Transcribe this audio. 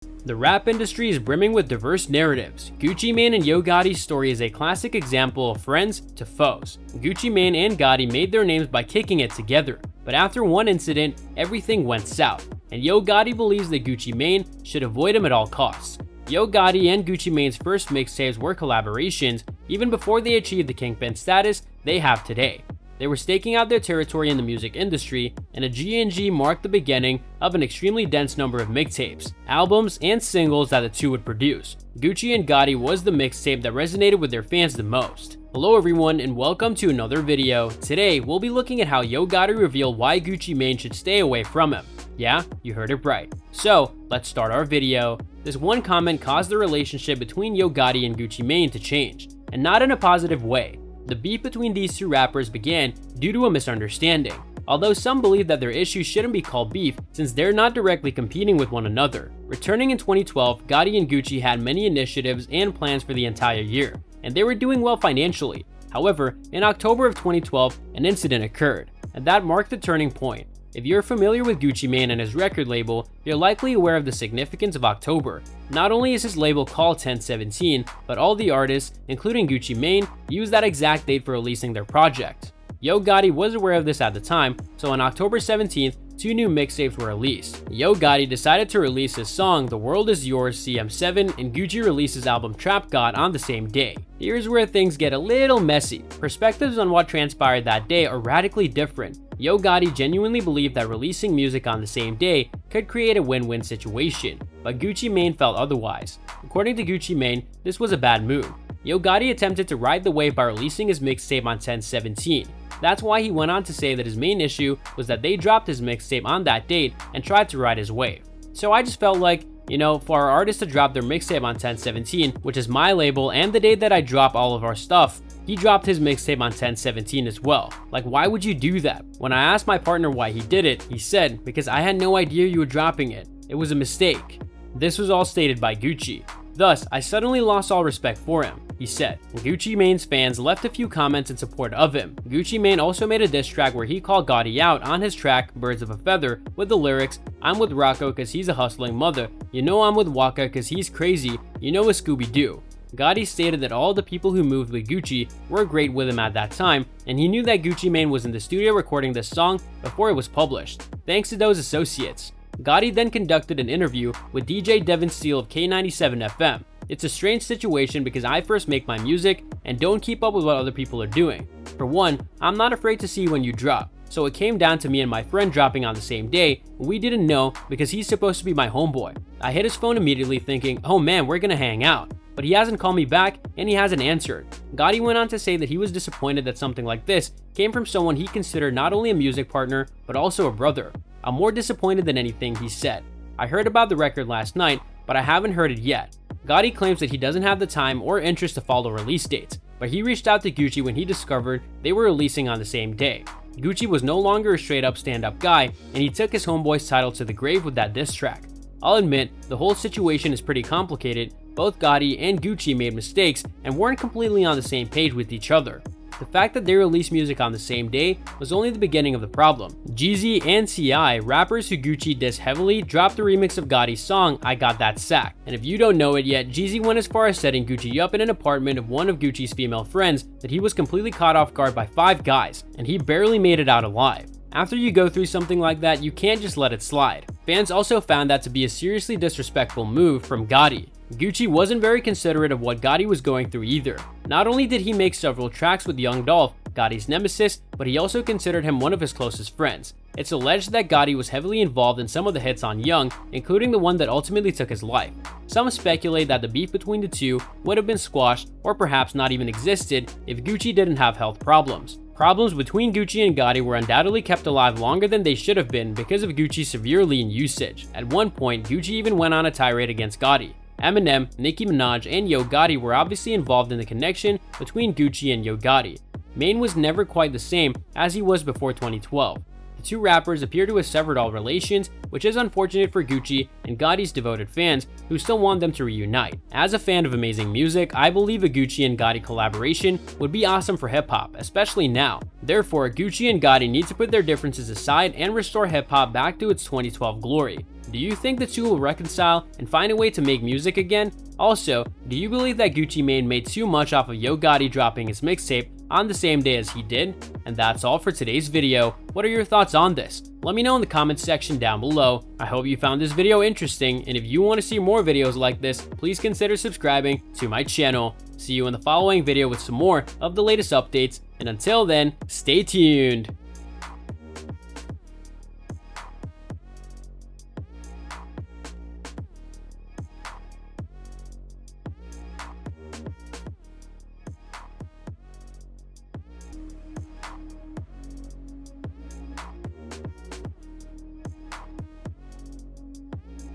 The rap industry is brimming with diverse narratives. Gucci Mane and Yo Gotti's story is a classic example of friends to foes. Gucci Mane and Gotti made their names by kicking it together, but after one incident, everything went south, and Yo Gotti believes that Gucci Mane should avoid him at all costs. Yo Gotti and Gucci Mane's first mixtapes were collaborations, even before they achieved the kingpin status they have today. They were staking out their territory in the music industry, and a G&G marked the beginning of an extremely dense number of mixtapes, albums, and singles that the two would produce. Gucci and Gotti was the mixtape that resonated with their fans the most. Hello everyone and welcome to another video. Today we'll be looking at how Yo Gotti revealed why Gucci Mane should stay away from him. Yeah, you heard it right. So let's start our video. This one comment caused the relationship between Yo Gotti and Gucci Mane to change, and not in a positive way. The beef between these two rappers began due to a misunderstanding, although some believe that their issue shouldn't be called beef since they're not directly competing with one another. Returning in 2012, Gotti and Gucci had many initiatives and plans for the entire year, and they were doing well financially. However, in October of 2012, an incident occurred, and that marked the turning point. If you're familiar with Gucci Mane and his record label, you're likely aware of the significance of October. Not only is his label called 1017, but all the artists, including Gucci Mane, use that exact date for releasing their project. Yo Gotti was aware of this at the time, so on October 17th, two new mixtapes were released. Yo Gotti decided to release his song The World Is Yours CM7, and Gucci released his album Trap God on the same day. Here's where things get a little messy. Perspectives on what transpired that day are radically different. Yo Gotti genuinely believed that releasing music on the same day could create a win-win situation, but Gucci Mane felt otherwise. According to Gucci Mane, this was a bad move. Yo Gotti attempted to ride the wave by releasing his mixtape on 10/17. That's why he went on to say that his main issue was that they dropped his mixtape on that date and tried to ride his wave. So I just felt like, for our artist to drop their mixtape on 10/17, which is my label and the day that I drop all of our stuff, he dropped his mixtape on 10/17 as well. Like, why would you do that? When I asked my partner why he did it, he said, because I had no idea you were dropping it. It was a mistake. This was all stated by Gucci. Thus, I suddenly lost all respect for him, he said. Gucci Mane's fans left a few comments in support of him. Gucci Mane also made a diss track where he called Gotti out on his track Birds of a Feather with the lyrics, "I'm with Rocco cause he's a hustling mother, you know I'm with Waka cause he's crazy, you know a Scooby-Doo." Gotti stated that all the people who moved with Gucci were great with him at that time, and he knew that Gucci Mane was in the studio recording this song before it was published, thanks to those associates. Gotti then conducted an interview with DJ Devin Steele of K97 FM. It's a strange situation because I first make my music and don't keep up with what other people are doing. For one, I'm not afraid to see when you drop, so it came down to me and my friend dropping on the same day, and we didn't know because he's supposed to be my homeboy. I hit his phone immediately thinking, oh man, we're gonna hang out. But he hasn't called me back and he hasn't answered. Gotti went on to say that he was disappointed that something like this came from someone he considered not only a music partner, but also a brother. I'm more disappointed than anything, he said. I heard about the record last night, but I haven't heard it yet. Gotti claims that he doesn't have the time or interest to follow release dates, but he reached out to Gucci when he discovered they were releasing on the same day. Gucci was no longer a straight up stand-up guy, and he took his homeboy's title to the grave with that diss track. I'll admit, the whole situation is pretty complicated. Both Gotti and Gucci made mistakes and weren't completely on the same page with each other. The fact that they released music on the same day was only the beginning of the problem. Jeezy and T.I., rappers who Gucci dissed heavily, dropped a remix of Gotti's song, I Got That Sack. And if you don't know it yet, Jeezy went as far as setting Gucci up in an apartment of one of Gucci's female friends that he was completely caught off guard by 5 guys, and he barely made it out alive. After you go through something like that, you can't just let it slide. Fans also found that to be a seriously disrespectful move from Gotti. Gucci wasn't very considerate of what Gotti was going through either. Not only did he make several tracks with Young Dolph, Gotti's nemesis, but he also considered him one of his closest friends. It's alleged that Gotti was heavily involved in some of the hits on Young, including the one that ultimately took his life. Some speculate that the beef between the two would have been squashed or perhaps not even existed if Gucci didn't have health problems. Problems between Gucci and Gotti were undoubtedly kept alive longer than they should have been because of Gucci's severe lean usage. At one point, Gucci even went on a tirade against Gotti. Eminem, Nicki Minaj, and Yo Gotti were obviously involved in the connection between Gucci and Yo Gotti. Mane was never quite the same as he was before 2012. The two rappers appear to have severed all relations, which is unfortunate for Gucci and Gotti's devoted fans who still want them to reunite. As a fan of amazing music, I believe a Gucci and Gotti collaboration would be awesome for hip-hop, especially now. Therefore, Gucci and Gotti need to put their differences aside and restore hip-hop back to its 2012 glory. Do you think the two will reconcile and find a way to make music again? Also, do you believe that Gucci Mane made too much off of Yo Gotti dropping his mixtape on the same day as he did? And that's all for today's video. What are your thoughts on this? Let me know in the comments section down below. I hope you found this video interesting, and if you want to see more videos like this, please consider subscribing to my channel. See you in the following video with some more of the latest updates, and until then, stay tuned.